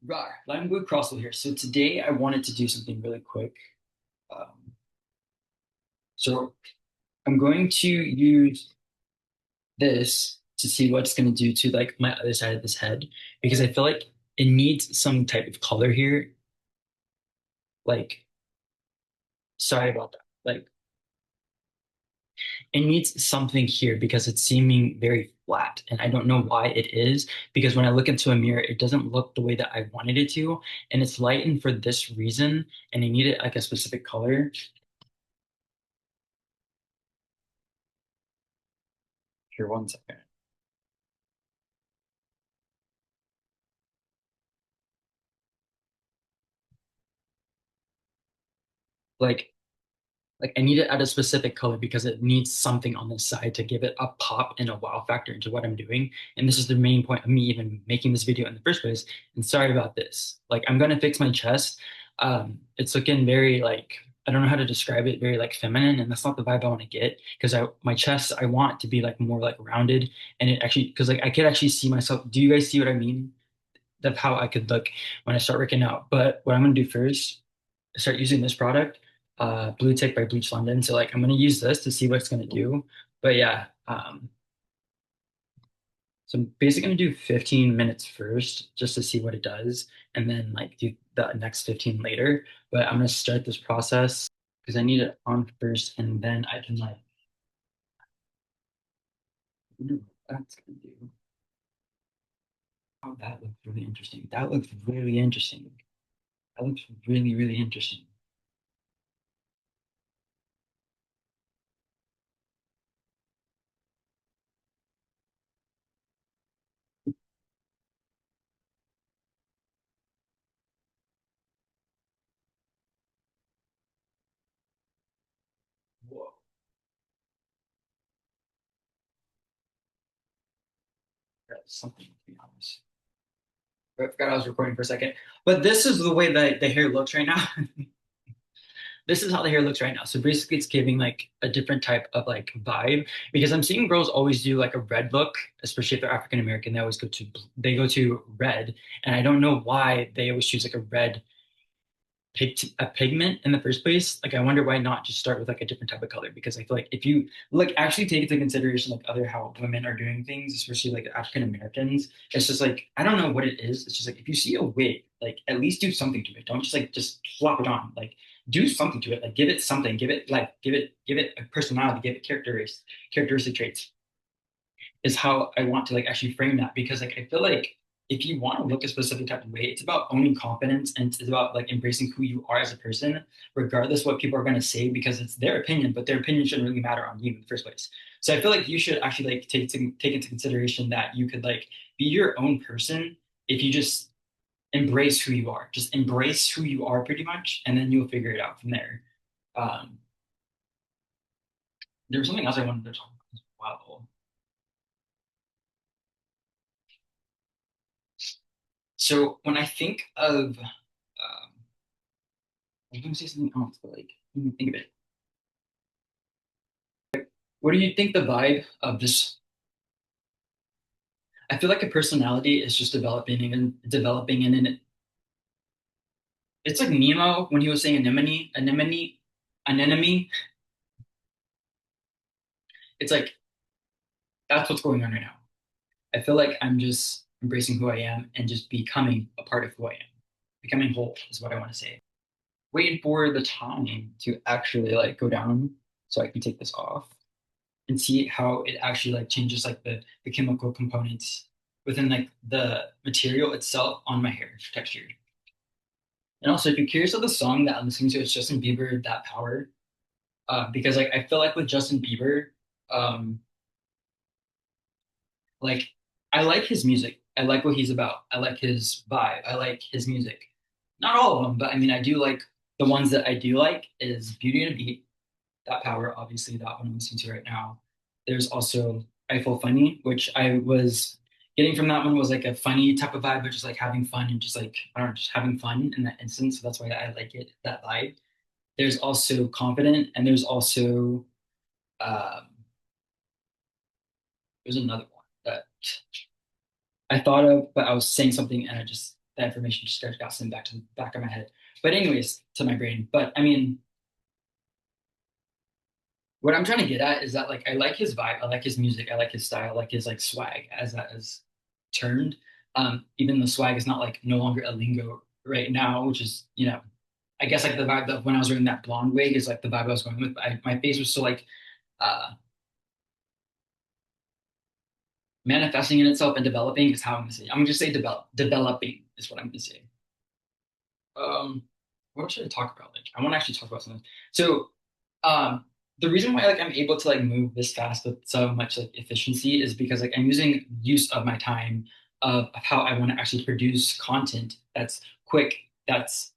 Right, Lime Blue Crossel here. So today I wanted to do something really quick. Um, so I'm going to use this to see what it's going to do to like my other side of this head because I feel like it needs some type of color here. Like, sorry about that. Like, it needs something here because it's seeming very flat, and I don't know why it is. Because when I look into a mirror, it doesn't look the way that I wanted it to, and it's lightened for this reason, and I need it like a specific color. Here, one second. Like like I need it at a specific color because it needs something on the side to give it a pop and a wow factor into what I'm doing. And this is the main point of me even making this video in the first place. And sorry about this. Like I'm gonna fix my chest. It's looking very like I don't know how to describe it, very like feminine, and that's not the vibe I want to get because I my chest I want to be like more like rounded and it actually because like I could actually see myself. Do you guys see what I mean? Of how I could look when I start working out. But what I'm gonna do first start using this product, Blue Tick by Bleach London. So like I'm gonna use this to see what it's gonna do. But yeah, so I'm basically gonna do 15 minutes first just to see what it does, and then like do the next 15 later. But I'm gonna start this process because I need it on first, and then I can like I wonder what that's gonna do. Oh, that looks really interesting. That looks really interesting. That looks really, really interesting. Whoa, that's something to be honest. I forgot I was recording for a second. But this is the way that the hair looks right now. This is how the hair looks right now. So basically it's giving like a different type of like vibe because I'm seeing girls always do like a red look, especially if they're African American, they go to red. And I don't know why they always choose like a red a pigment in the first place. Like I wonder why not just start with like a different type of color because I feel like if you look actually take into consideration like other how women are doing things, especially like African Americans, it's just like I don't know what it is. It's just like if you see a wig, like at least do something to it. Don't just like just flop it on. Like do something to it. Like give it something. Give it a personality. Give it characteristic traits is how I want to like actually frame that because like I feel like if you want to look a specific type of way, it's about owning confidence and it's about like embracing who you are as a person, regardless what people are going to say, because it's their opinion, but their opinion shouldn't really matter on you in the first place. So I feel like you should actually like take into consideration that you could like be your own person if you just embrace who you are. Just embrace who you are pretty much, and then you'll figure it out from there. Um, there was something else I wanted to talk about as well. So when I think of I was gonna say something else, but like, let me think of it. What do you think the vibe of this? I feel like a personality is just developing, and it's like Nemo when he was saying anemone. It's like that's what's going on right now. I feel like I'm just embracing who I am and just becoming a part of who I am. Becoming whole is what I want to say. Waiting for the time to actually like go down so I can take this off and see how it actually like changes like the chemical components within like the material itself on my hair texture. And also, if you're curious of the song that I'm listening to, it's Justin Bieber, That Power. Because like I feel like with Justin Bieber, um, like I like his music. I like what he's about. I like his vibe. I like his music. Not all of them, but I mean, I do like the ones that I do like is Beauty and a Beat, That Power, obviously that one I'm listening to right now. There's also Eiffel Funny, which I was getting from that one was like a funny type of vibe, but just like having fun and just like I don't know, just having fun in that instance. So that's why I like it, that vibe. There's also Confident, and um, there's another one that I thought of, but I was saying something and I just that information just got sent back to the back of my head. But anyways, to my brain. But I mean, what I'm trying to get at is that like I like his vibe, I like his music, I like his style, I like his like swag as that is termed. Even the swag is not like no longer a lingo right now, which is, I guess like the vibe that when I was wearing that blonde wig is like the vibe I was going with. My face was still like manifesting in itself and developing is how I'm gonna say. I'm gonna just say developing is what I'm gonna say. Um, what should I talk about? Like, I want to actually talk about something. So, um, the reason why like I'm able to like move this fast with so much like efficiency is because like I'm using use of my time of how I want to actually produce content that's quick, that's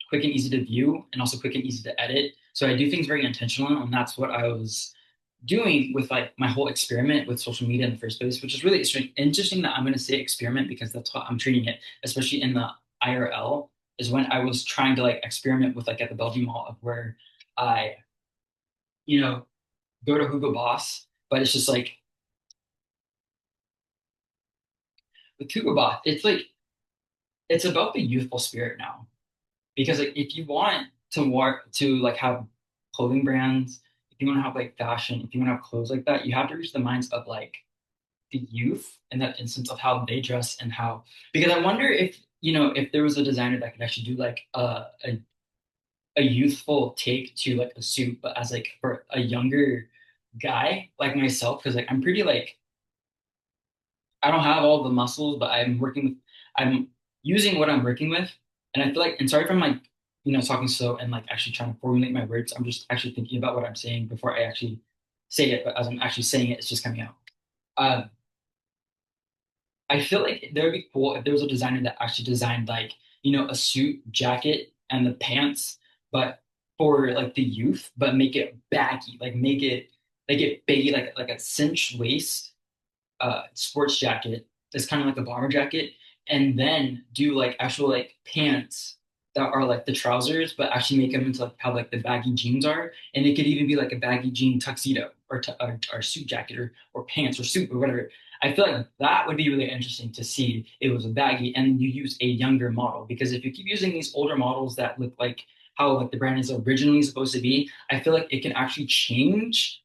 quick and easy to view, and also quick and easy to edit. So I do things very intentional, and that's what I was doing with like my whole experiment with social media in the first place, which is really interesting that I'm going to say experiment because that's what I'm treating it, especially in the IRL, is when I was trying to like experiment with like at the Belgium Mall of where I, you know, go to Hugo Boss, but it's just like with Hugo Boss, it's like it's about the youthful spirit now. Because like if you want to like have clothing brands, if you want to have like fashion, if you want to have clothes like that, you have to reach the minds of like the youth in that instance of how they dress and how because I wonder if if there was a designer that could actually do like a youthful take to like a suit, but as like for a younger guy like myself, because like I'm pretty like I don't have all the muscles, but I'm using what I'm working with, and I feel like and sorry if I'm like talking slow and like actually trying to formulate my words. I'm just actually thinking about what I'm saying before I actually say it, but as I'm actually saying it, it's just coming out. Uh, I feel like that would be cool if there was a designer that actually designed like, a suit, jacket, and the pants, but for like the youth, but make it baggy, like make it baggy, like a cinched waist, sports jacket that's kind of like a bomber jacket, and then do like actual like pants that are like the trousers, but actually make them into like how like the baggy jeans are, and it could even be like a baggy jean tuxedo or suit jacket or pants or suit or whatever. I feel like that would be really interesting to see it was a baggy and you use a younger model because if you keep using these older models that look like how like the brand is originally supposed to be, I feel like it can actually change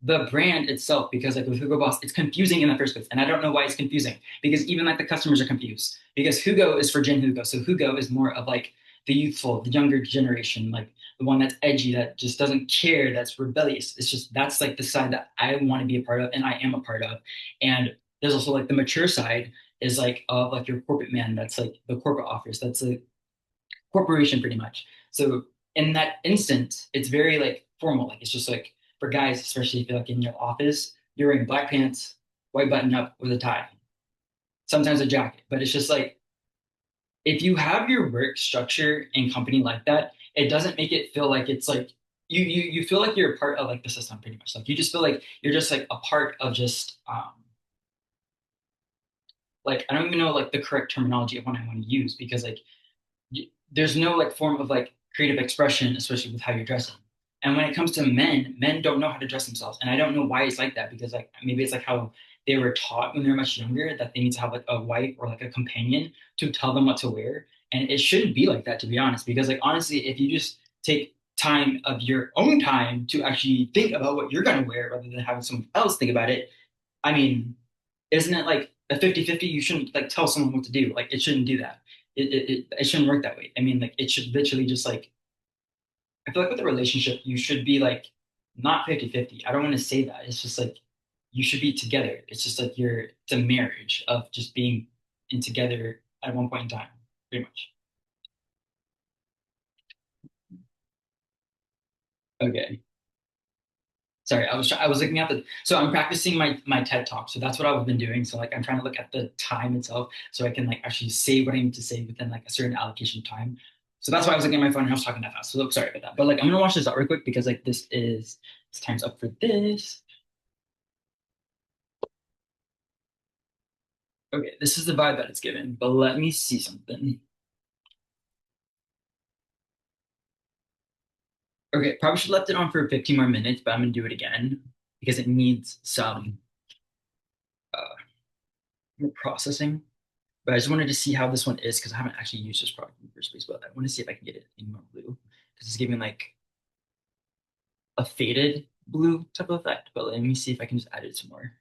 the brand itself because like with Hugo Boss, it's confusing in the first place. And I don't know why it's confusing because even like the customers are confused because Hugo is for Gen Hugo. So Hugo is more of like the youthful, the younger generation, like the one that's edgy, that just doesn't care, that's rebellious. It's just that's like the side that I want to be a part of and I am a part of. And there's also like the mature side is like of like your corporate man, that's like the corporate office, that's a corporation pretty much. So in that instant, it's very like formal. Like it's just like for guys, especially if you're like in your office, you're wearing black pants, white button up with a tie, sometimes a jacket. But it's just like if you have your work structure and company like that, it doesn't make it feel like it's like you feel like you're a part of like the system pretty much. Like you just feel like you're just like a part of just like I don't even know like the correct terminology of what I want to use because like there's no like form of like creative expression, especially with how you're dressing. And when it comes to men, men don't know how to dress themselves. And I don't know why it's like that because like maybe it's like how they were taught when they were much younger that they need to have like a wife or like a companion to tell them what to wear. And it shouldn't be like that to be honest, because like honestly, if you just take time of your own time to actually think about what you're gonna wear rather than having someone else think about it, I mean, isn't it like a 50-50? You shouldn't like tell someone what to do. Like it shouldn't do that. It shouldn't work that way. I mean, like it should literally just like I feel like with a relationship, you should be like not 50-50. I don't want to say that. It's just like you should be together. It's just like it's a marriage of just being in together at one point in time, pretty much. Okay. Sorry, I was looking at the so I'm practicing my TED talk. So that's what I've been doing. So like I'm trying to look at the time itself so I can like actually say what I need to say within like a certain allocation of time. So that's why I was looking at my phone and I was talking that fast. So look, sorry about that. But like I'm gonna watch this out real quick because like it's time's up for this. Okay, this is the vibe that it's given, but let me see something. Okay, probably should have left it on for 15 more minutes, but I'm gonna do it again because it needs some more processing. But I just wanted to see how this one is because I haven't actually used this product in the first place. But I want to see if I can get it in more blue because it's giving like a faded blue type of effect. But let me see if I can just add it some more.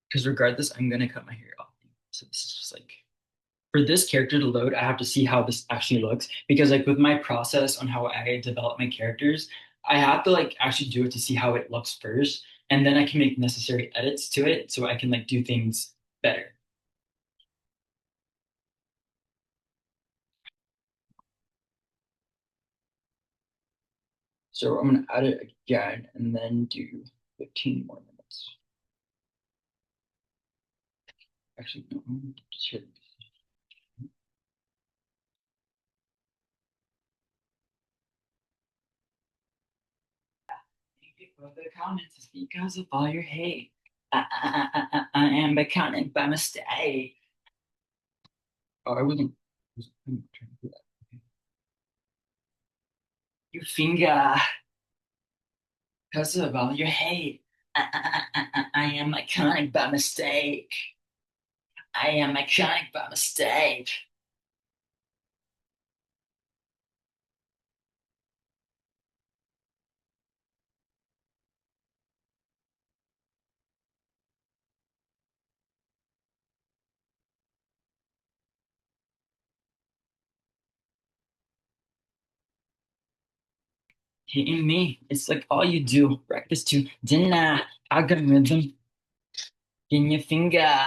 Because regardless, I'm gonna cut my hair off. So this is just like for this character to load, I have to see how this actually looks because like with my process on how I develop my characters, I have to like actually do it to see how it looks first, and then I can make necessary edits to it so I can like do things better. So I'm gonna add it again and then do 15 more minutes. Actually, no, just hit. Thank you for the comments. It's because of all your hate. I am becoming by mistake. Oh, I wasn't trying to do that. Okay. Your finger, because of all your hate. I am iconic by mistake. I am iconic by mistake. Hitting me. It's like all you do. Breakfast to dinner. Algorithm in your finger.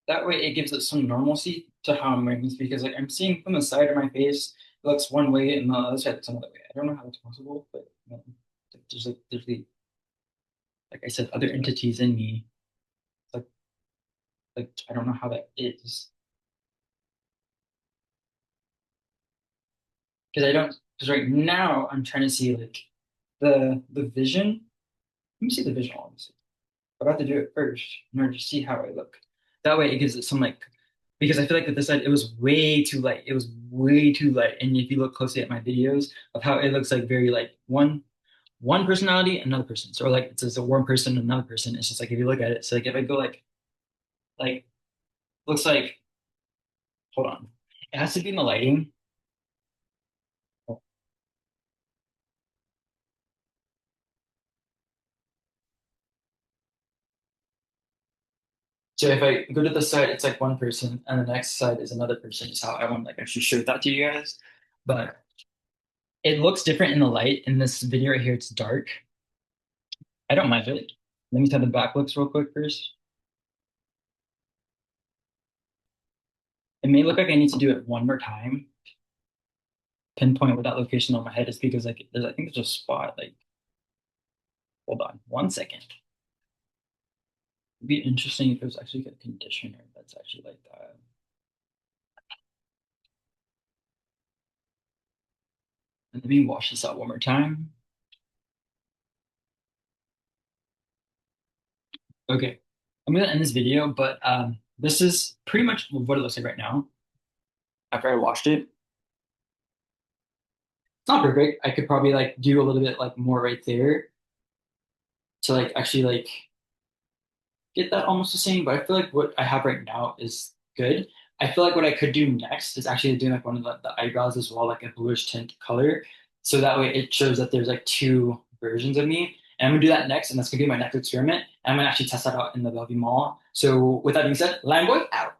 That way it gives it some normalcy to how I'm wearing this because like I'm seeing from the side of my face it looks one way and the other side looks another way. I don't know how that's possible, but there's like I said, other entities in me. Like I don't know how that is. Because I don't because right now I'm trying to see like the vision. Let me see the vision obviously. I have to do it first in order to see how I look. That way it gives it some like because I feel like with this side it was way too light. It was way too light. And if you look closely at my videos of how it looks like very like one personality, another person. So like it's just a warm person, another person. It's just like if you look at it. So like if I go like looks like hold on. It has to be in the lighting. So if I go to the side, it's like one person, and the next side is another person. Is how I want to like actually show that to you guys. But it looks different in the light. In this video right here, it's dark. I don't mind it. Let me tell the back looks real quick first. It may look like I need to do it one more time. Pinpoint where that location on my head is because like there's I think there's a spot like hold on 1 second. It'd be interesting if it was actually a conditioner that's actually like that. And let me wash this out one more time. Okay. I'm gonna end this video, but this is pretty much what it looks like right now after I washed it. It's not perfect. I could probably like do a little bit like more right there to like actually like get that almost the same, but I feel like what I have right now is good. I feel like what I could do next is actually doing like one of the eyebrows as well, like a bluish tint color. So that way it shows that there's like two versions of me. And I'm gonna do that next, and that's gonna be my next experiment. And I'm gonna actually test that out in the Bellevue Mall. So with that being said, Lamboy out.